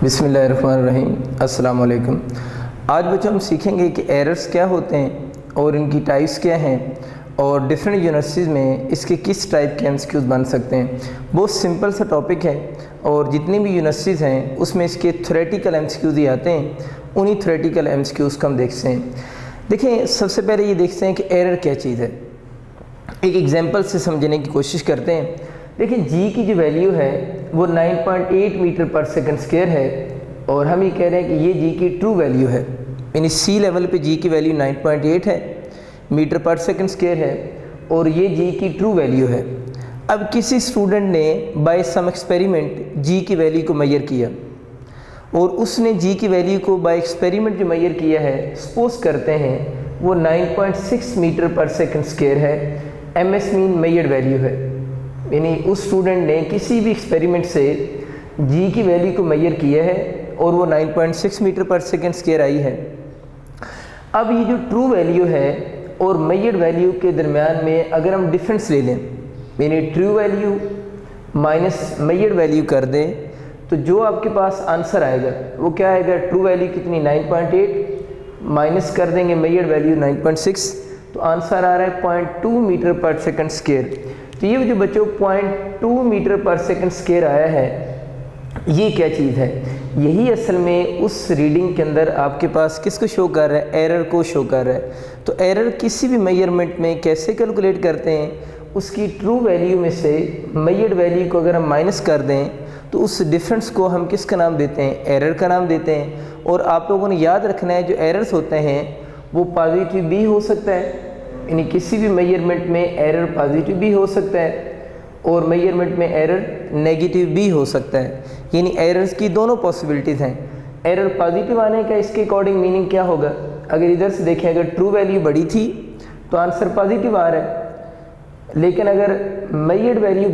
बिस्मिल्लाहिर्रहमानिर्रहीम। अस्सलाम वालेकुम। आज बच्चों हम सीखेंगे कि एरर्स क्या होते हैं और इनकी टाइप्स क्या हैं और डिफरेंट यूनिवर्सिटीज़ में इसके किस टाइप के एमसीक्यूज़ बन सकते हैं। बहुत सिंपल सा टॉपिक है और जितनी भी यूनिवर्सिटीज़ हैं उसमें इसके थ्योरेटिकल एमसीक्यूज़ ही आते हैं। उन्हीं थ्योरेटिकल एमसीक्यूज़ को हम देखते हैं। देखिए, सबसे पहले ये देखते हैं कि एरर क्या चीज़ है। एक एग्जांपल से समझने की कोशिश करते हैं। देखिए, जी की जो वैल्यू है वो 9.8 मीटर पर सेकंड स्क्वायर है और हम ये कह रहे हैं कि ये जी की ट्रू वैल्यू है। यानी सी लेवल पे जी की वैल्यू 9.8 है, मीटर पर सेकंड स्क्वायर है और ये जी की ट्रू वैल्यू है। अब किसी स्टूडेंट ने बाय सम एक्सपेरिमेंट जी की वैल्यू को मेजर किया और उसने जी की वैल्यू को बाय एक्सपेरिमेंट जो मेजर किया है, सपोज करते हैं वो 9.6 मीटर पर सेकंड स्क्वायर है। एमएस मीन मेजर्ड वैल्यू है, यानी उस स्टूडेंट ने किसी भी एक्सपेरिमेंट से जी की वैल्यू को मेजर किया है और वो 9.6 मीटर पर सेकंड स्क्वायर आई है। अब ये जो ट्रू वैल्यू है और मेजर्ड वैल्यू के दरमियान में अगर हम डिफरेंस ले लें, यानी true value minus measured value कर दें, तो जो आपके पास आंसर आएगा वो क्या आएगा? ट्रू वैल्यू कितनी 9.8 माइनस कर देंगे मेजर्ड वैल्यू 9.6, तो आंसर आ रहा है 0.2 मीटर पर सेकंड स्क्वायर। तो ये जो बच्चों 0.2 मीटर पर सेकंड स्क्वायर आया है, ये क्या चीज़ है? यही असल में उस रीडिंग के अंदर आपके पास किसको शो कर रहा है? एरर को शो कर रहा है। तो एरर किसी भी मेजरमेंट में कैसे कैलकुलेट करते हैं? उसकी ट्रू वैल्यू में से मेजर्ड वैल्यू को अगर हम माइनस कर दें तो उस डिफरेंस को हम किसका नाम देते हैं? एरर का नाम देते हैं। और आप लोगों ने याद रखना है, जो एरर्स होते हैं वो पॉजिटिव भी हो सकता है, यानी किसी भी मेजरमेंट में एरर पॉजिटिव भी हो सकता है और मेजरमेंट में एरर नेगेटिव भी हो सकता है। यानी एरर्स की दोनों पॉसिबिलिटीज़ हैं। एरर पॉजिटिव आने का इसके अकॉर्डिंग मीनिंग क्या होगा? अगर इधर से देखें, अगर ट्रू वैल्यू बड़ी थी तो आंसर पॉजिटिव आ रहा है, लेकिन अगर मेजर्ड वैल्यू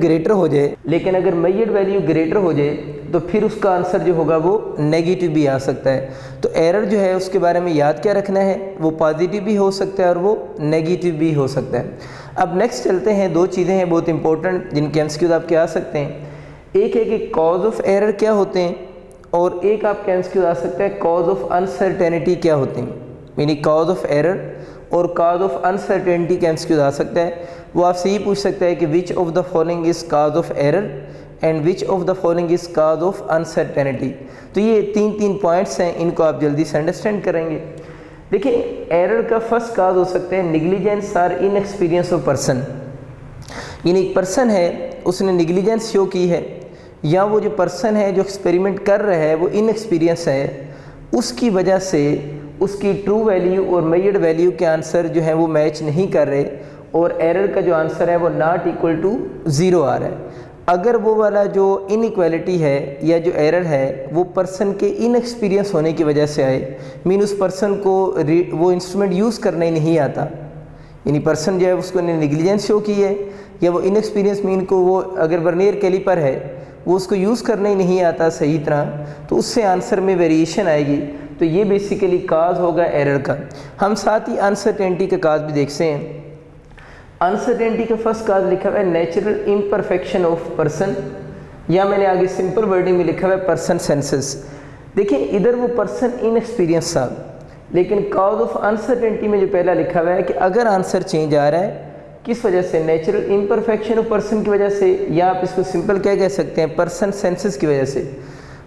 ग्रेटर हो जाए तो फिर उसका आंसर जो होगा वो नेगेटिव भी आ सकता है। तो एरर जो है उसके बारे में याद क्या रखना है, वो पॉजिटिव भी हो सकता है और वो नेगेटिव भी हो सकता है। अब नेक्स्ट चलते हैं। दो चीज़ें हैं बहुत इंपॉर्टेंट जिनके एमसीक्यूज़ आपके आ सकते हैं। एक है कि कॉज ऑफ एरर क्या होते हैं और एक आपका एमसीक्यू आ सकता है कॉज ऑफ अनसर्टेनिटी क्या होते हैं। यानी कॉज ऑफ एरर और कॉज ऑफ अनसर्टेनिटी का एमसीक्यू आ सकता है। वो आपसे ये पूछ सकता है कि which of the following is cause of error and which of the following is cause of uncertainty. तो ये तीन पॉइंट्स हैं, इनको आप जल्दी से अंडरस्टैंड करेंगे। देखिए, एरर का फर्स्ट काज हो सकता है निगलिजेंस और इनएक्सपीरियंस ऑफ पर्सन। यानी एक पर्सन है, उसने निगलिजेंस शो की है, या वो जो पर्सन है जो एक्सपेरिमेंट कर रहा है वो इनएक्सपीरियंस है, उसकी वजह से उसकी ट्रू वैल्यू और मेजर्ड वैल्यू के आंसर जो है वो मैच नहीं कर रहे और एरर का जो आंसर है वो नॉट इक्वल टू 0 आ रहा है। अगर वो वाला जो इनइक्वालिटी है या जो एरर है वो पर्सन के इनएक्सपीरियंस होने की वजह से आए, मीन उस पर्सन को वो इंस्ट्रूमेंट यूज़ करना ही नहीं आता, यानी पर्सन जो है उसको निगलिजेंस शो की है, या वो इनएक्सपीरियंस मीन को वो अगर वर्नियर कैलिपर है वो उसको यूज़ करना ही नहीं आता सही तरह, तो उससे आंसर में वेरिएशन आएगी। तो ये बेसिकली काज होगा एरर का। हम साथ ही अनसर्टेनिटी का काज भी देखते हैं। अनसर्टेनिटी का फर्स्ट काज लिखा हुआ है नेचुरल इम्परफेक्शन ऑफ पर्सन, या मैंने आगे सिंपल वर्डिंग में लिखा हुआ है पर्सन सेंसेस। देखिए, इधर वो पर्सन इनएक्सपीरियंस था, लेकिन काज ऑफ अनसर्टेनिटी में जो पहला लिखा हुआ है कि अगर आंसर चेंज आ रहा है किस वजह से? नेचुरल इम्परफेक्शन ऑफ पर्सन की वजह से, या आप इसको सिंपल क्या कह सकते हैं? पर्सन सेंसेस की वजह से।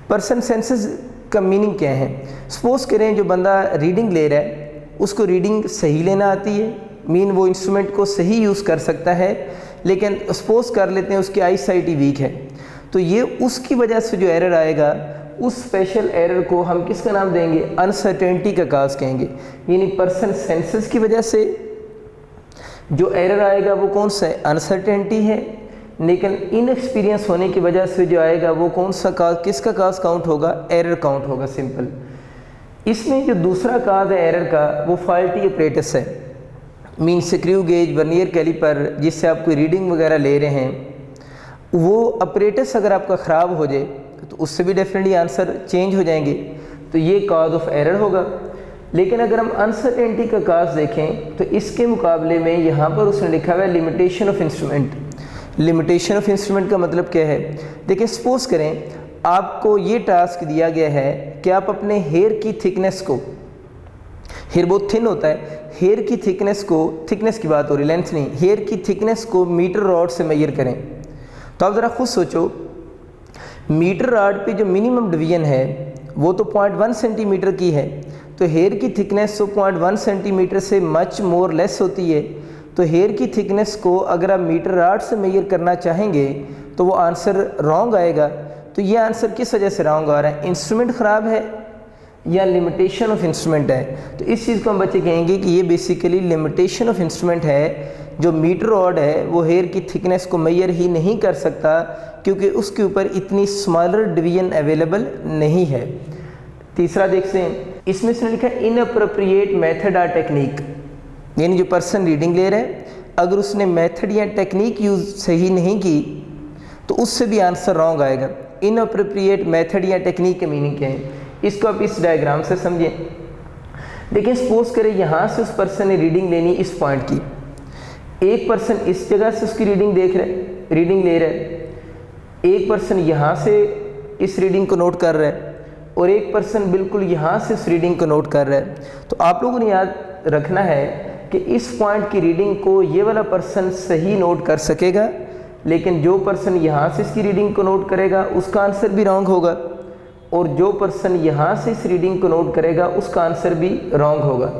पर्सन सेंसेस का मीनिंग क्या है? सपोज करें जो बंदा रीडिंग ले रहा है उसको रीडिंग सही लेना आती है, मीन वो इंस्ट्रूमेंट को सही यूज़ कर सकता है, लेकिन सपोज कर लेते हैं उसकी आई साइट ही वीक है, तो ये उसकी वजह से जो एरर आएगा उस स्पेशल एरर को हम किसका नाम देंगे? अनसर्टेनिटी का काज कहेंगे। यानी पर्सन सेंसेस की वजह से जो एरर आएगा वो कौन सा है? अनसर्टेनिटी है, लेकिन इनएक्सपीरियंस होने की वजह से जो आएगा वो कौन सा काज, किसका काज काउंट होगा? एरर काउंट होगा, सिंपल। इसमें जो दूसरा काज है एरर का वो फॉल्टी अपरेटस है, mean screw gauge, vernier caliper, जिससे आप कोई रीडिंग वगैरह ले रहे हैं, वो अपरेटस अगर आपका ख़राब हो जाए तो उससे भी डेफिनेटली आंसर चेंज हो जाएंगे। तो ये काज ऑफ एरर होगा। लेकिन अगर हम अनसर्टेनिटी का काज देखें तो इसके मुकाबले में यहाँ पर उसने लिखा हुआ है limitation of instrument. Limitation of instrument का मतलब क्या है? देखिए, सपोज करें आपको ये टास्क दिया गया है कि आप अपने हेयर की थिकनेस को, हेयर बहुत थिन होता है, हेयर की थिकनेस को, थिकनेस की बात हो रही, लेंथ नहीं, हेयर की थिकनेस को मीटर रॉड से मेजर करें। तो आप ज़रा खुद सोचो, मीटर रॉड पे जो मिनिमम डिवीजन है वो तो 0.1 सेंटीमीटर की है, तो हेयर की थिकनेस तो 0.1 सेंटीमीटर से मच मोर लेस होती है। तो हेयर की थिकनेस को अगर आप मीटर रॉड से मेजर करना चाहेंगे तो वो आंसर रॉन्ग आएगा। तो ये आंसर किस वजह से रॉन्ग आ रहा है? इंस्ट्रूमेंट ख़राब है या लिमिटेशन ऑफ इंस्ट्रूमेंट है? तो इस चीज़ को हम बच्चे कहेंगे कि ये बेसिकली लिमिटेशन ऑफ इंस्ट्रूमेंट है। जो मीटर रॉड है वो हेयर की थिकनेस को मेजर ही नहीं कर सकता क्योंकि उसके ऊपर इतनी स्मॉलर डिवीजन अवेलेबल नहीं है। तीसरा देखते हैं, इसमें इसने लिखा है इनअप्रोप्रिएट मेथड और टेक्निक, यानी जो पर्सन रीडिंग ले रहा है अगर उसने मेथड या टेक्निक यूज़ सही नहीं की तो उससे भी आंसर रॉन्ग आएगा। इनअप्रोप्रिएट मेथड या टेक्निक के मीनिंग क्या है, इसको आप इस डायग्राम से समझें। देखिए सपोज करें यहाँ से उस पर्सन ने रीडिंग लेनी इस पॉइंट की, एक पर्सन इस जगह से उसकी रीडिंग देख रहा है, रीडिंग ले रहा है, एक पर्सन यहाँ से इस रीडिंग को नोट कर रहा है और एक पर्सन बिल्कुल यहाँ से इस रीडिंग को नोट कर रहा है। तो आप लोगों ने याद रखना है कि इस पॉइंट की रीडिंग को ये वाला पर्सन सही नोट कर सकेगा, लेकिन जो पर्सन यहाँ से इसकी रीडिंग को नोट करेगा उसका आंसर भी रॉन्ग होगा, और जो पर्सन यहाँ से इस रीडिंग को नोट करेगा उसका आंसर भी रॉन्ग होगा।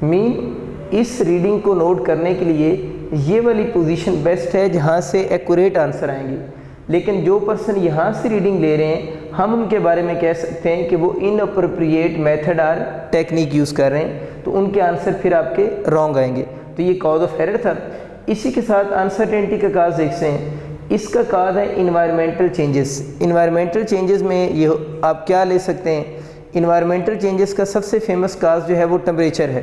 मीन इस रीडिंग को नोट करने के लिए ये वाली पोजीशन बेस्ट है जहाँ से एक्यूरेट आंसर आएंगे, लेकिन जो पर्सन यहाँ से रीडिंग ले रहे हैं हम उनके बारे में कह सकते हैं कि वो इनअप्रोप्रिएट मेथड और टेक्निक यूज़ कर रहे हैं, तो उनके आंसर फिर आपके रॉन्ग आएंगे। तो ये कॉज ऑफ एरर था। इसी के साथ अनसर्टेनिटी का काज देखते हैं, इसका काज है इन्वायरमेंटल चेंजेस। इन्वायरमेंटल चेंजेस में ये आप क्या ले सकते हैं, इन्वायरमेंटल चेंजेस का सबसे फेमस काज जो है वो टेम्परेचर है।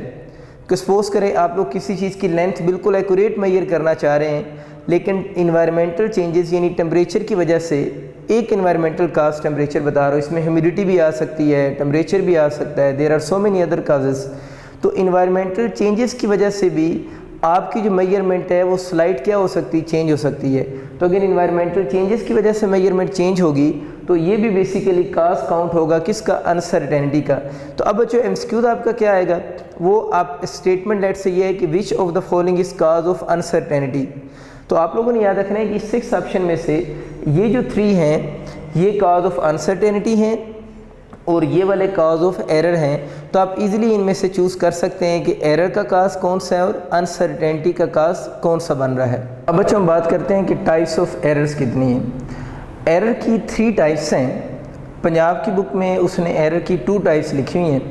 कि सपोज करें आप लोग किसी चीज़ की लेंथ बिल्कुल एक्यूरेट मेजर करना चाह रहे हैं, लेकिन इन्वायरमेंटल चेंजेस यानी टेम्परेचर की वजह से, एक इन्वायरमेंटल काज टेम्परेचर बता रहा हूँ, इसमें ह्यूमिडिटी भी आ सकती है, टेम्परेचर भी आ सकता है, there are so many other causes. तो इन्वायरमेंटल चेंजेस की वजह से भी आपकी जो मेजरमेंट है वो स्लाइड क्या हो सकती है, चेंज हो सकती है। तो अगर इन्वायरमेंटल चेंजेस की वजह से मेजरमेंट चेंज होगी तो ये भी बेसिकली काज काउंट होगा किसका, अनसर्टेनिटी का। तो अब बच्चों एमसीक्यू आपका क्या आएगा, वो आप स्टेटमेंट लेट से ये है कि which of the following is cause of uncertainty. तो आप लोगों ने याद रखना है कि 6 ऑप्शन में से ये जो 3 हैं ये काज ऑफ अनसर्टेनिटी हैं और ये वाले काज ऑफ एरर हैं। तो आप इजीली इनमें से चूज़ कर सकते हैं कि एरर का काज कौन सा है और अनसर्टेनिटी का काज कौन सा बन रहा है। अब बच्चों हम बात करते हैं कि टाइप्स ऑफ एरर्स कितनी हैं। एरर की 3 टाइप्स हैं। पंजाब की बुक में उसने एरर की 2 टाइप्स लिखी हुई हैं।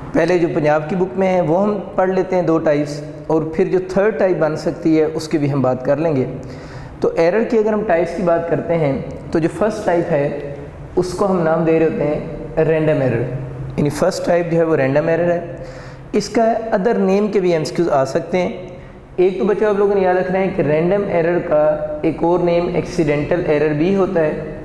पहले जो पंजाब की बुक में है वो हम पढ़ लेते हैं 2 टाइप्स, और फिर जो 3rd टाइप बन सकती है उसकी भी हम बात कर लेंगे। तो एरर की अगर हम टाइप्स की बात करते हैं तो जो फर्स्ट टाइप है उसको हम नाम दे रहे होते हैं रैंडम एरर, यानी फर्स्ट टाइप जो है वो रैंडम एरर है। इसका अदर नेम के भी एमसीक्यूज आ सकते हैं। एक तो बच्चों आप लोगों ने याद रखना है कि रैंडम एरर का एक और नेम एक्सीडेंटल एरर भी होता है,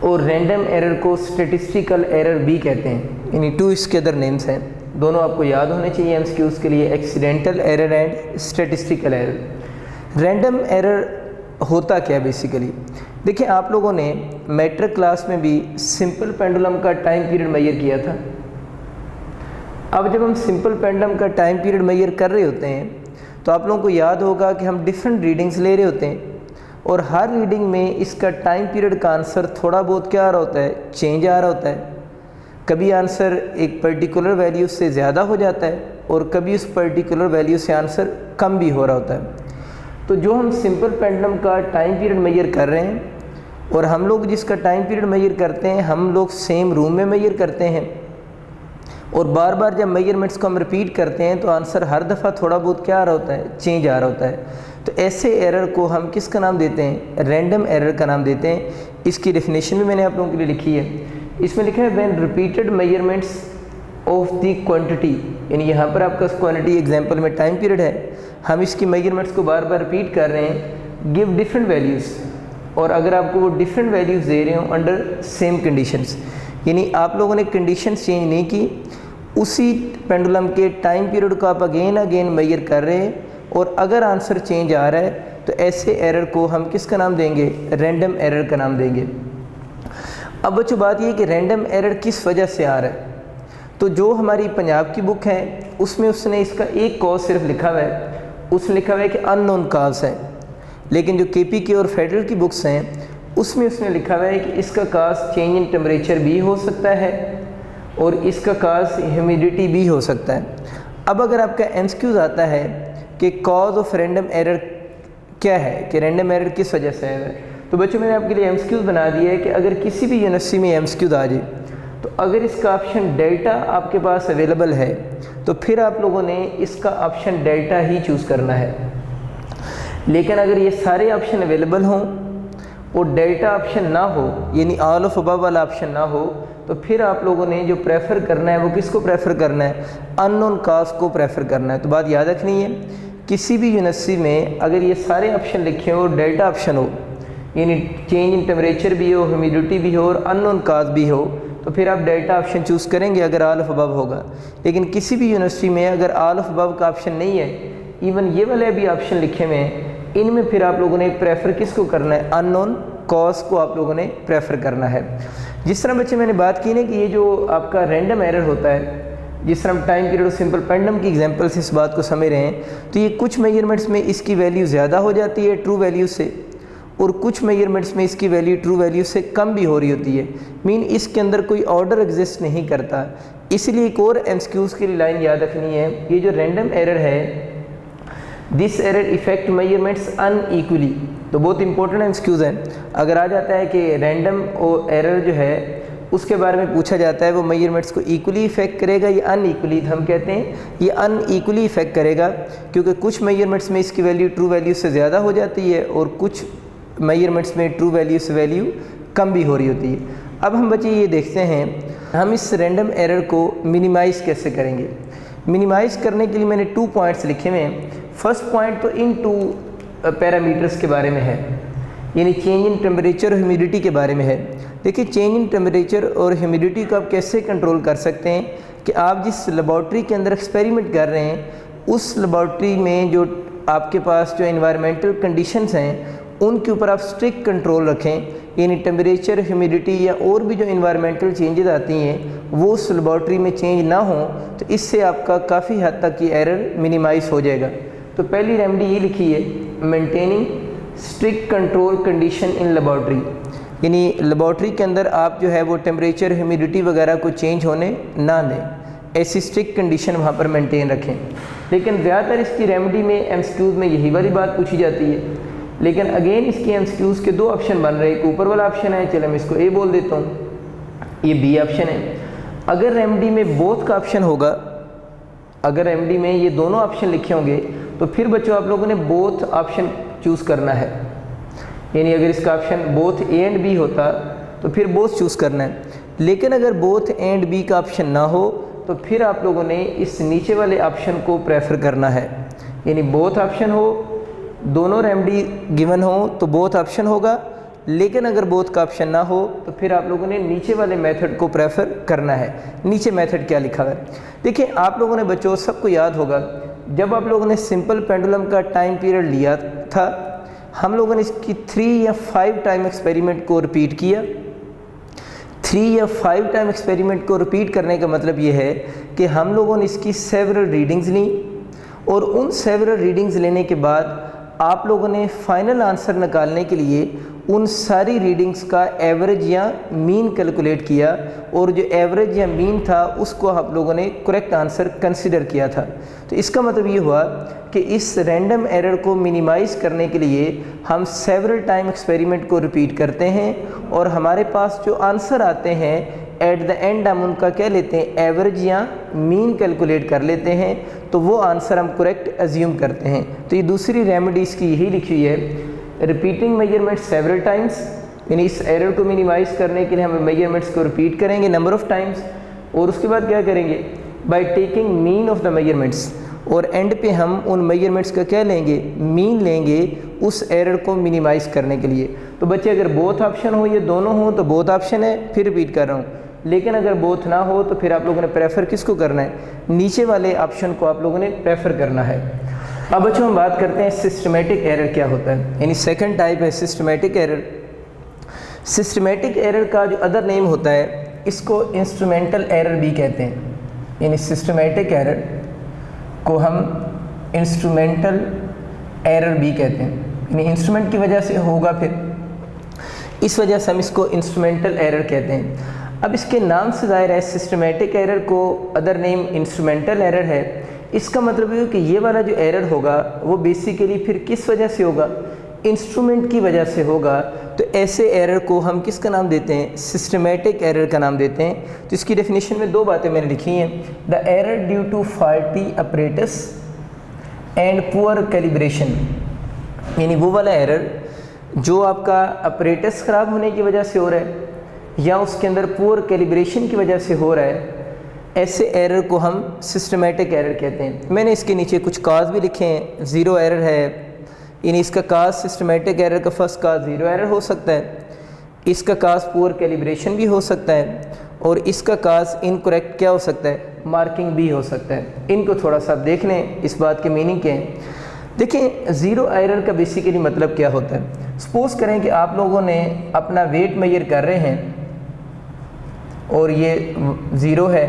और रैंडम एरर को स्टैटिस्टिकल एरर भी कहते हैं, यानी 2 इसके अदर नेम्स हैं। दोनों आपको याद होने चाहिए एमसीक्यूज के लिए, accidental error and statistical error. Random error होता क्या बेसिकली, देखिए आप लोगों ने मैट्रिक क्लास में भी सिंपल पेंडुलम का टाइम पीरियड मेजर किया था। अब जब हम सिंपल पेंडुलम का टाइम पीरियड मेजर कर रहे होते हैं तो आप लोगों को याद होगा कि हम डिफरेंट रीडिंग्स ले रहे होते हैं, और हर रीडिंग में इसका टाइम पीरियड का आंसर थोड़ा बहुत क्या आ रहा होता है, चेंज आ रहा होता है। कभी आंसर एक पर्टिकुलर वैल्यू से ज़्यादा हो जाता है और कभी उस पर्टिकुलर वैल्यू से आंसर कम भी हो रहा होता है। तो जो हम सिंपल पेंडुलम का टाइम पीरियड मेजर कर रहे हैं, और हम लोग जिसका टाइम पीरियड मेजर करते हैं हम लोग सेम रूम में मेजर करते हैं, और बार बार जब मेजरमेंट्स को हम रिपीट करते हैं तो आंसर हर दफ़ा थोड़ा बहुत क्या आ रहा होता है, चेंज आ रहा होता है। तो ऐसे एरर को हम किसका नाम देते हैं, रैंडम एरर का नाम देते हैं। इसकी डेफिनेशन भी मैंने आप लोगों के लिए लिखी है। इसमें लिखा है when repeated measurements of the quantity, यानी यहाँ पर आपका क्वांटिटी एग्जांपल में टाइम पीरियड है, हम इसकी मेजरमेंट्स को बार बार रिपीट कर रहे हैं, गिव डिफरेंट वैल्यूज़, और अगर आपको वो डिफरेंट वैल्यूज़ दे रहे हो अंडर सेम कंडीशंस, यानी आप लोगों ने कंडीशंस चेंज नहीं की, उसी पेंडुलम के टाइम पीरियड को आप अगेन मेजर कर रहे हैं और अगर आंसर चेंज आ रहा है तो ऐसे एरर को हम किसका नाम देंगे, रैंडम एरर का नाम देंगे। अब बच्चों बात ये कि रैंडम एरर किस वजह से आ रहा है, तो जो हमारी पंजाब की बुक है उसमें उसने इसका एक कॉज सिर्फ लिखा हुआ है, उसने लिखा हुआ है कि अननोन काज है। लेकिन जो केपी की और फेडरल की बुक्स हैं उसमें उसने लिखा हुआ है कि इसका काज चेंज इन टेम्परेचर भी हो सकता है और इसका काज ह्यूमिडिटी भी हो सकता है। अब अगर आपका एमसीक्यूज आता है कि कॉज ऑफ रैंडम एरर क्या है, कि रैंडम एरर किस वजह से है, तो बच्चों मैंने आपके लिए एमसीक्यूज बना दिया है कि अगर किसी भी यूनिवर्सिटी में एमसीक्यूज आ जाए तो अगर इसका ऑप्शन डेल्टा आपके पास अवेलेबल है तो फिर आप लोगों ने इसका ऑप्शन डेल्टा ही चूज़ करना है। लेकिन अगर ये सारे ऑप्शन अवेलेबल हों और डेल्टा ऑप्शन ना हो, यानी ऑल ऑफ अबव वाला ऑप्शन ना हो, तो फिर आप लोगों ने जो प्रेफर करना है वो किसको प्रेफर करना है, अननोन काज को प्रेफर करना है। तो बात याद रखनी है, किसी भी यूनिवर्सिटी में अगर ये सारे ऑप्शन लिखे हो और डेल्टा ऑप्शन हो, यानी चेंज इन टेम्परेचर भी हो, ह्यूमिडिटी भी हो और अननोन काज भी हो, तो फिर आप डेल्टा ऑप्शन चूज़ करेंगे अगर ऑल ऑफ अबव होगा। लेकिन किसी भी यूनिवर्सिटी में अगर ऑल ऑफ अबव का ऑप्शन नहीं है, इवन ये वाले भी ऑप्शन लिखे हुए हैं, इनमें फिर आप लोगों ने प्रेफर किसको करना है, अननोन कॉज को आप लोगों ने प्रेफर करना है। जिस तरह बच्चे मैंने बात की ना कि ये जो आपका रैंडम एरर होता है, जिस तरह हम टाइम पीरियड और सिंपल पेंडम की एग्जांपल से इस बात को समझ रहे हैं, तो ये कुछ मेजरमेंट्स में इसकी वैल्यू ज़्यादा हो जाती है ट्रू वैल्यू से और कुछ मेजरमेंट्स में इसकी वैल्यू ट्रू वैल्यू से कम भी हो रही होती है। मीन इसके अंदर कोई ऑर्डर एग्जिस्ट नहीं करता। इसलिए एक और एमसीक्यूज़ की लाइन याद रखनी है, ये जो रैंडम एरर है, this error effect measurements unequally, तो बहुत इंपॉर्टेंट एमसीक्यूज़ हैं। अगर आ जाता है कि रैंडम और एरर जो है उसके बारे में पूछा जाता है वो मेजरमेंट्स को इक्वली इफेक्ट करेगा या अनइक्वली, तो हम कहते हैं ये अनइक्वली इफेक्ट करेगा, क्योंकि कुछ मेजरमेंट्स में इसकी वैल्यू ट्रू वैल्यू से ज़्यादा हो जाती है और कुछ मेजरमेंट्स में ट्रू वैल्यू से वैल्यू कम भी हो रही होती है। अब हम बच्चे ये देखते हैं हम इस रैंडम एरर को मिनिमाइज़ कैसे करेंगे। मिनिमाइज़ करने के लिए मैंने 2 पॉइंट्स लिखे हुए हैं। फर्स्ट पॉइंट तो इन 2 पैरामीटर्स के बारे में है, यानी चेंज इन टेम्परेचर और ह्यूमिडिटी के बारे में है। देखिए चेंज इन टेम्परेचर और ह्यूमिडिटी को आप कैसे कंट्रोल कर सकते हैं कि आप जिस लेबॉर्ट्री के अंदर एक्सपेरिमेंट कर रहे हैं उस लेबॉर्ट्री में जो आपके पास जो इन्वायरमेंटल कंडीशंस हैं उनके ऊपर आप स्ट्रिक्ट कंट्रोल रखें, यानी टेम्परेचर, ह्यूमिडिटी या और भी जो इन्वायरमेंटल चेंजेस आती हैं वो उस लेबॉर्ट्री में चेंज ना हो, तो इससे आपका काफ़ी हद तक ये एरर मिनिमाइज़ हो जाएगा। तो पहली रेमेडी ये लिखी है, maintaining strict control condition in laboratory, यानी लेबॉर्ट्री के अंदर आप जो है वो टेम्परेचर, ह्यूमिडिटी वगैरह को चेंज होने ना दें, ऐसी स्ट्रिक्ट कंडीशन वहाँ पर मेंटेन रखें। लेकिन ज़्यादातर इसकी रेमेडी में एमसीक्यूज़ में यही वाली बात पूछी जाती है, लेकिन अगेन इसकी एमसीक्यूज़ के 2 ऑप्शन बन रहे हैं। एक ऊपर वाला ऑप्शन है, चलो मैं इसको ए बोल देता हूँ, ये बी ऑप्शन है। अगर रेमेडी में बोथ का ऑप्शन होगा, अगर रेमेडी में ये दोनों ऑप्शन लिखे होंगे तो फिर बच्चों आप लोगों ने बोथ ऑप्शन चूज़ करना है, यानी अगर इसका option both A and B होता तो फिर बोथ चूज़ करना है। लेकिन अगर बोथ ए एंड बी का ऑप्शन ना हो तो फिर आप लोगों ने इस नीचे वाले ऑप्शन को प्रेफर करना है, यानी बोथ ऑप्शन हो, दोनों रेमेडी गिवन हो तो बोथ ऑप्शन होगा। लेकिन अगर बोथ का ऑप्शन ना हो तो फिर आप लोगों ने नीचे वाले मेथड को प्रेफर करना है। नीचे मेथड क्या लिखा हुआ है देखिए, आप लोगों ने बच्चों सबको याद होगा जब आप लोगों ने सिंपल पेंडुलम का टाइम पीरियड लिया था, हम लोगों ने इसकी 3 या 5 टाइम एक्सपेरिमेंट को रिपीट किया। 3 या 5 टाइम एक्सपेरिमेंट को रिपीट करने का मतलब ये है कि हम लोगों ने इसकी सेवरल रीडिंग्स ली और उन सेवरल रीडिंग्स लेने के बाद आप लोगों ने फाइनल आंसर निकालने के लिए उन सारी रीडिंग्स का एवरेज या मीन कैलकुलेट किया और जो एवरेज या मीन था उसको आप लोगों ने करेक्ट आंसर कंसीडर किया था। तो इसका मतलब ये हुआ कि इस रैंडम एरर को मिनिमाइज़ करने के लिए हम सेवरल टाइम एक्सपेरिमेंट को रिपीट करते हैं और हमारे पास जो आंसर आते हैं एट द एंड हम उनका क्या लेते हैं, एवरेज या मीन कैलकुलेट कर लेते हैं, तो वो आंसर हम करेक्ट अज्यूम करते हैं। तो ये दूसरी रेमेडी इसकी यही लिखी हुई है, रिपीटिंग मेजरमेंट सेवरल टाइम्स, यानी इस एरर को मिनिमाइज़ करने के लिए हम मेजरमेंट्स को रिपीट करेंगे नंबर ऑफ़ टाइम्स और उसके बाद क्या करेंगे, by taking mean of the measurements, और एंड पे हम उन मेजरमेंट्स का क्या लेंगे, मीन लेंगे उस एरर को मिनिमाइज़ करने के लिए। तो बच्चे अगर बोथ ऑप्शन हो, ये दोनों हो तो बोथ ऑप्शन है, फिर रिपीट कर रहा हूँ। लेकिन अगर बोथ ना हो तो फिर आप लोगों ने प्रेफर किसको करना है, नीचे वाले ऑप्शन को आप लोगों ने प्रेफर करना है। अब बच्चों हम बात करते हैं सिस्टमेटिक एरर क्या होता है, यानी सेकंड टाइप है सिस्टमेटिक एरर। सिस्टमेटिक एरर का जो अदर नेम होता है इसको इंस्ट्रूमेंटल एरर भी कहते हैं। यानी सिस्टमेटिक एरर को हम इंस्ट्रूमेंटल एरर भी कहते हैं, यानी इंस्ट्रूमेंट की वजह से होगा, फिर इस वजह से हम इसको इंस्ट्रूमेंटल एरर कहते हैं। अब इसके नाम से ज़ाहिर है सिस्टमेटिक एरर को अदर नेम इंस्ट्रूमेंटल एरर है। इसका मतलब ये कि ये वाला जो एरर होगा वो बेसिकली फिर किस वजह से होगा, इंस्ट्रूमेंट की वजह से होगा। तो ऐसे एरर को हम किसका नाम देते हैं, सिस्टमेटिक एरर का नाम देते हैं। तो इसकी डेफिनेशन में दो बातें मैंने लिखी हैं, the error due to faulty apparatus and poor calibration, यानी वो वाला एरर जो आपका अपरेटस ख़राब होने की वजह से हो रहा है या उसके अंदर पुअर कैलिब्रेशन की वजह से हो रहा है, ऐसे एरर को हम सिस्टमेटिक एरर कहते हैं। मैंने इसके नीचे कुछ काज भी लिखे हैं। ज़ीरो एरर है, यानी इसका काज सिस्टमेटिक एरर का फर्स्ट काज ज़ीरो एरर हो सकता है, इसका काज पुअर कैलिब्रेशन भी हो सकता है, और इसका काज इनकरेक्ट क्या हो सकता है, मार्किंग भी हो सकता है। इनको थोड़ा सा देख लें, इस बात के मीनिंग क्या है। देखें, ज़ीरो एरर का बेसिकली मतलब क्या होता है। सपोज़ करें कि आप लोगों ने अपना वेट मेजर कर रहे हैं और ये ज़ीरो है,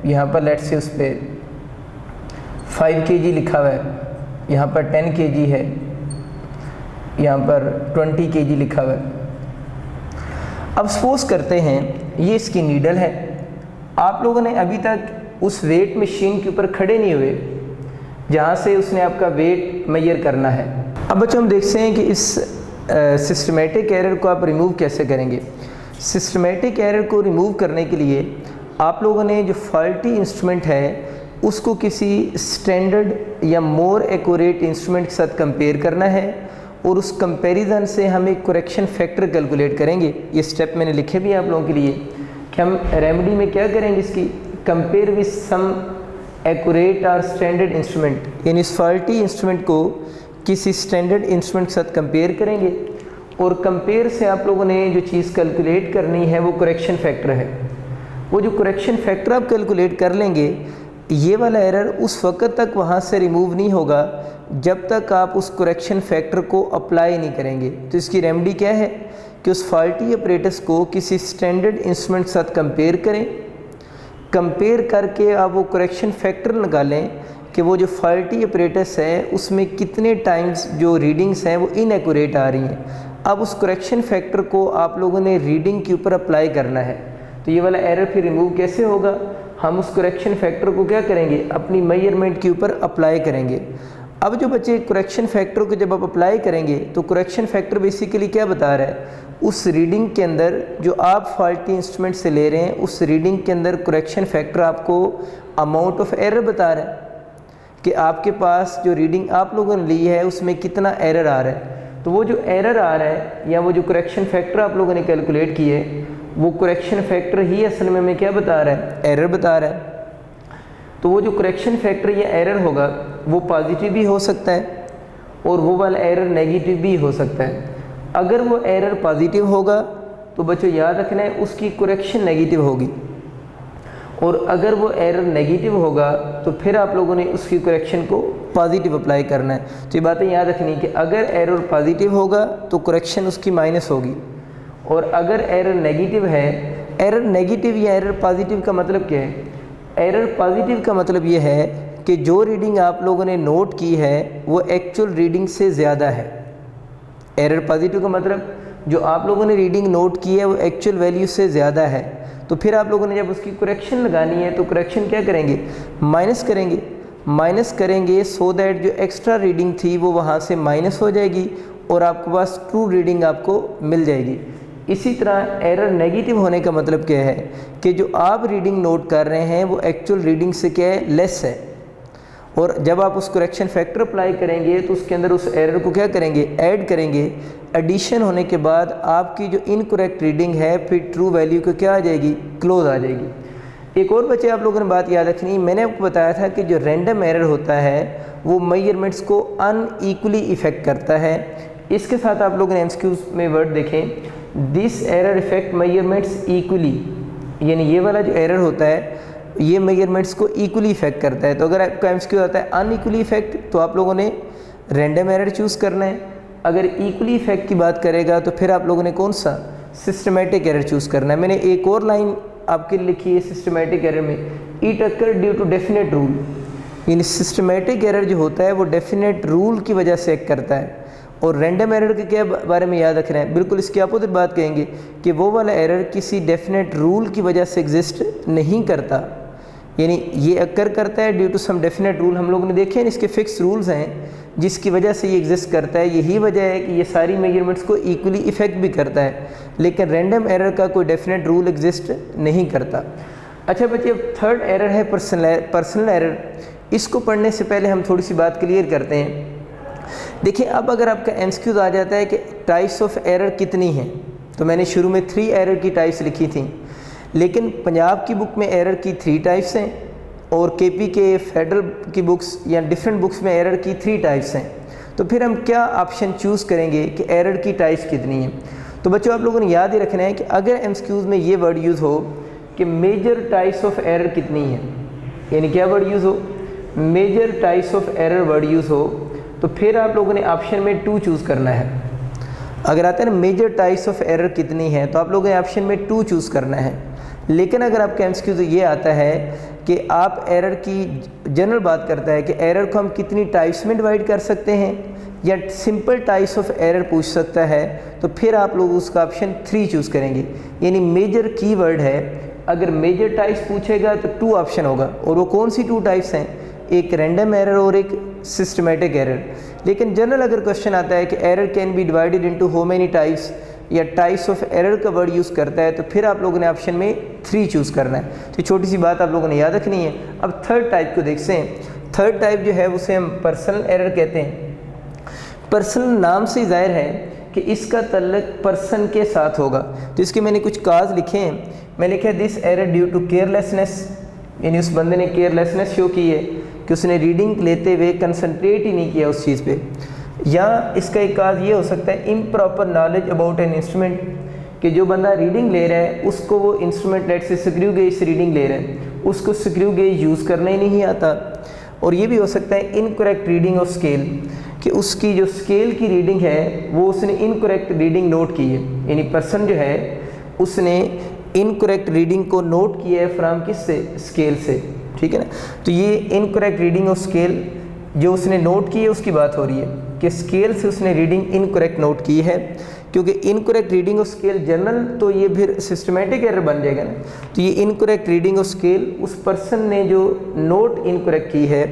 यहाँ पर लेट्स से उस पर 5 kg लिखा हुआ है, यहाँ पर 10 kg है, यहाँ पर 20 kg लिखा हुआ है। अब सपोज़ करते हैं ये इसकी नीडल है, आप लोगों ने अभी तक उस वेट मशीन के ऊपर खड़े नहीं हुए जहाँ से उसने आपका वेट मेजर करना है। अब बच्चों हम देखते हैं कि इस सिस्टमेटिक एरर को आप रिमूव कैसे करेंगे। सिस्टमेटिक एरर को रिमूव करने के लिए आप लोगों ने जो फॉल्टी इंस्ट्रूमेंट है उसको किसी स्टैंडर्ड या मोर एक्यूरेट इंस्ट्रूमेंट के साथ कंपेयर करना है, और उस कंपैरिजन से हम एक करेक्शन फैक्टर कैलकुलेट करेंगे। ये स्टेप मैंने लिखे भी हैं आप लोगों के लिए कि हम रेमेडी में क्या करेंगे, इसकी कंपेयर विद सम एक्यूरेट और स्टैंडर्ड इंस्ट्रूमेंट, यानी इस फॉल्टी इंस्ट्रूमेंट को किसी स्टैंडर्ड इंस्ट्रूमेंट के साथ कंपेयर करेंगे, और कंपेयर से आप लोगों ने जो चीज़ कैलकुलेट करनी है वो करेक्शन फैक्टर है। वो जो करेक्शन फैक्टर आप कैलकुलेट कर लेंगे, ये वाला एरर उस वक्त तक वहाँ से रिमूव नहीं होगा जब तक आप उस करेक्शन फैक्टर को अप्लाई नहीं करेंगे। तो इसकी रेमेडी क्या है कि उस फॉल्टी अपरेटस को किसी स्टैंडर्ड इंस्ट्रूमेंट के साथ कंपेयर करें, कंपेयर करके आप वो करेक्शन फैक्टर निकालें कि वो जो फॉल्टी अपरेटस है उसमें कितने टाइम्स जो रीडिंग्स हैं वो इनएक्यूरेट आ रही हैं। अब उस करेक्शन फैक्टर को आप लोगों ने रीडिंग के ऊपर अप्लाई करना है। तो ये वाला एरर फिर रिमूव कैसे होगा, हम उस करेक्शन फैक्टर को क्या करेंगे, अपनी मेजरमेंट के ऊपर अप्लाई करेंगे। अब जो बच्चे करेक्शन फैक्टर को जब आप अप्लाई करेंगे तो करेक्शन फैक्टर बेसिकली क्या बता रहा है, उस रीडिंग के अंदर जो आप फॉल्टी इंस्ट्रूमेंट से ले रहे हैं उस रीडिंग के अंदर करेक्शन फैक्टर आपको अमाउंट ऑफ एरर बता रहा है कि आपके पास जो रीडिंग आप लोगों ने ली है उसमें कितना एरर आ रहा है। तो वो जो एरर आ रहा है या वो जो करेक्शन फैक्टर आप लोगों ने कैलकुलेट किए, वो करेक्शन फैक्टर ही असल में हमें क्या बता रहा है, एरर बता रहा है। तो वो जो करेक्शन फैक्टर या एरर होगा वो पॉजिटिव भी हो सकता है और वो वाला एरर नेगेटिव भी हो सकता है। अगर वो एरर पॉजिटिव होगा तो बच्चों याद रखना है उसकी करेक्शन नेगेटिव होगी, और अगर वो एरर नेगेटिव होगा तो फिर आप लोगों ने उसकी करेक्शन को पॉजिटिव अप्लाई करना है। तो ये बातें याद रखनी कि अगर एरर पॉजिटिव होगा तो करेक्शन उसकी माइनस होगी, और अगर एरर नेगेटिव है, एरर नेगेटिव या एरर पॉजिटिव का मतलब क्या है, एरर पॉजिटिव का मतलब ये है कि जो रीडिंग आप लोगों ने नोट की है वो एक्चुअल रीडिंग से ज़्यादा है। एरर पॉजिटिव का मतलब जो आप लोगों ने रीडिंग नोट की है वो एक्चुअल वैल्यू से ज़्यादा है। तो फिर आप लोगों ने जब उसकी करेक्शन लगानी है तो करेक्शन क्या करेंगे, माइनस करेंगे सो दैट जो एक्स्ट्रा रीडिंग थी वो वहाँ से माइनस हो जाएगी और आपके पास ट्रू रीडिंग आपको मिल जाएगी। इसी तरह एरर नेगेटिव होने का मतलब क्या है कि जो आप रीडिंग नोट कर रहे हैं वो एक्चुअल रीडिंग से क्या है, लेस है, और जब आप उस करेक्शन फैक्टर अप्लाई करेंगे तो उसके अंदर उस एरर को क्या करेंगे, ऐड करेंगे। एडिशन होने के बाद आपकी जो इनकरेक्ट रीडिंग है फिर ट्रू वैल्यू को क्या आ जाएगी, क्लोज आ जाएगी। एक और बच्चे आप लोगों ने बात याद रखनी, मैंने आपको बताया था कि जो रैंडम एरर होता है वो मेजरमेंट्स को अनइक्वली इफ़ेक्ट करता है। इसके साथ आप लोगों ने एमसीक्यूज में वर्ड देखें, this error effect measurements equally, यानी ये वाला जो एरर होता है ये मेजरमेंट्स को इक्वली इफेक्ट करता है। तो अगर आपका एमसीक्यू आता है अनइक्वली इफेक्ट तो आप लोगों ने रैंडम एरर चूज़ करना है। अगर इक्वली इफेक्ट की बात करेगा तो फिर आप लोगों ने कौन सा, सिस्टमेटिक एरर चूज़ करना है। मैंने एक और लाइन आपके लिए लिखी है सिस्टमेटिक एरर में, it occur due to definite rule, यानी सिस्टमेटिक एरर जो होता है वो डेफिनेट रूल की वजह से करता है। और रैंडम एरर के क्या बारे में याद रखना है, बिल्कुल इसके अपोजिट बात कहेंगे कि वो वाला एरर किसी डेफिनेट रूल की वजह से एग्जिस्ट नहीं करता, यानी ये अकर करता है due to some definite rule. हम लोगों ने देखे हैं इसके फिक्स रूल्स हैं जिसकी वजह से ये एग्जिस्ट करता है। यही वजह है कि ये सारी मेजरमेंट्स को इक्वली इफेक्ट भी करता है, लेकिन रैंडम एरर का कोई डेफिनेट रूल एग्जिस्ट नहीं करता। अच्छा बच्चे, अब थर्ड एरर है पर्सनल एरर। इसको पढ़ने से पहले हम थोड़ी सी बात क्लियर करते हैं। देखिए, अब अगर आपका एमसीक्यूज आ जाता है कि टाइप्स ऑफ एरर कितनी हैं, तो मैंने शुरू में 3 एरर की टाइप्स लिखी थी, लेकिन पंजाब की बुक में एरर की 3 टाइप्स हैं और केपी के फेडरल की बुक्स या डिफरेंट बुक्स में एरर की 3 टाइप्स हैं। तो फिर हम क्या ऑप्शन चूज़ करेंगे कि एरर की टाइप्स कितनी हैं। तो बच्चों, आप लोगों ने याद ही रखना है कि अगर एमसीक्यूज में ये वर्ड यूज़ हो कि मेजर टाइप्स ऑफ एरर कितनी है, यानी क्या वर्ड यूज़ हो, major types of error word use हो, तो फिर आप लोगों ने ऑप्शन में 2 चूज़ करना है। अगर आता है ना मेजर टाइप्स ऑफ एरर कितनी है, तो आप लोगों ने ऑप्शन में 2 चूज़ करना है। लेकिन अगर आपका एमसीक्यू तो ये आता है कि आप एरर की जनरल बात करता है कि एरर को हम कितनी टाइप्स में डिवाइड कर सकते हैं या सिंपल टाइप्स ऑफ एरर पूछ सकता है, तो फिर आप लोग उसका ऑप्शन 3 चूज़ करेंगे। यानी मेजर कीवर्ड है, अगर मेजर टाइप्स पूछेगा तो 2 ऑप्शन होगा, और वो कौन सी 2 टाइप्स हैं, एक रैंडम एरर और एक सिस्टमेटिक एरर। लेकिन जनरल अगर क्वेश्चन आता है कि error can be divided into how many types या टाइप्स ऑफ एरर का वर्ड यूज़ करता है, तो फिर आप लोगों ने ऑप्शन में 3 चूज़ करना है। तो छोटी सी बात आप लोगों ने याद रखनी है। अब थर्ड टाइप को देखते हैं। थर्ड टाइप जो है उसे हम पर्सनल एरर कहते हैं। पर्सनल नाम से ज़ाहिर है कि इसका तल्लुक पर्सन के साथ होगा, तो इसके मैंने कुछ काज लिखे हैं। मैं लिखा this error due to carelessness, यानी उस बंदे ने केयरलेसनेस शो की है कि उसने रीडिंग लेते हुए कंसंट्रेट ही नहीं किया उस चीज़ पे। या इसका एक काज ये हो सकता है improper knowledge about an instrument, कि जो बंदा रीडिंग ले रहा है उसको वो इंस्ट्रूमेंट, लेट से स्क्रू गेज से रीडिंग ले रहा है, उसको स्क्रू गेज यूज़ करना ही नहीं आता। और ये भी हो सकता है इनकरेक्ट रीडिंग ऑफ स्केल, कि उसकी जो स्केल की रीडिंग है वो उसने इनकरेक्ट रीडिंग नोट की है, यानी पर्सन जो है उसने इनकरेक्ट रीडिंग को नोट किया है फ्रॉम किससे, स्केल से, ठीक है ना। तो ये इनकरेक्ट रीडिंग ऑफ स्केल जो उसने नोट की है उसकी बात हो रही है कि स्केल से उसने रीडिंग इनकरेक्ट नोट की है, क्योंकि incorrect reading of scale general तो ये फिर सिस्टमेटिक एरर बन जाएगा ना। तो ये इनकरेक्ट रीडिंग ऑफ स्केल उस पर्सन ने जो नोट इनकरेक्ट की है,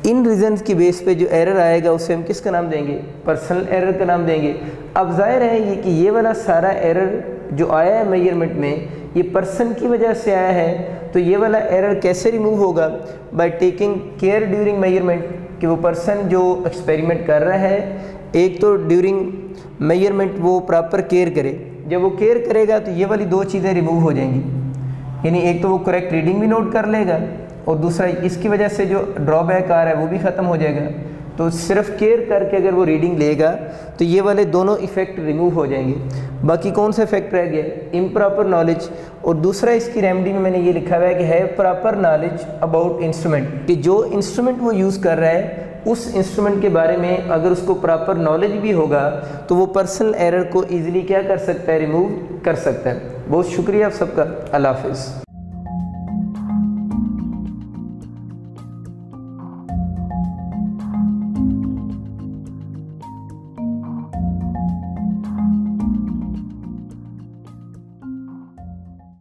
इन रीजन की बेस पे जो एरर आएगा उसे हम किसका नाम देंगे, पर्सनल एरर का नाम देंगे। अब जाहिर है ये कि ये वाला सारा एरर जो आया है मेजरमेंट में ये पर्सन की वजह से आया है, तो ये वाला एरर कैसे रिमूव होगा, by taking care during measurement, कि वो पर्सन जो एक्सपेरिमेंट कर रहा है एक तो ड्यूरिंग मेजरमेंट वो प्रॉपर केयर करे। जब वो केयर करेगा तो ये वाली 2 चीज़ें रिमूव हो जाएंगी, यानी एक तो वो करेक्ट रीडिंग भी नोट कर लेगा और दूसरा इसकी वजह से जो ड्रॉबैक आ रहा है वो भी ख़त्म हो जाएगा। तो सिर्फ केयर करके अगर वो रीडिंग लेगा तो ये वाले दोनों इफ़ेक्ट रिमूव हो जाएंगे। बाकी कौन सा इफेक्ट रह गया, इम्प्रॉपर नॉलेज। और दूसरा इसकी रेमेडी में मैंने ये लिखा हुआ है कि have proper knowledge about instrument, कि जो इंस्ट्रूमेंट वो यूज़ कर रहा है उस इंस्ट्रूमेंट के बारे में अगर उसको प्रॉपर नॉलेज भी होगा तो वो पर्सनल एरर को ईजिली क्या कर सकता है, रिमूव कर सकता है। बहुत शुक्रिया आप सबका, अल्लाह हाफिज़।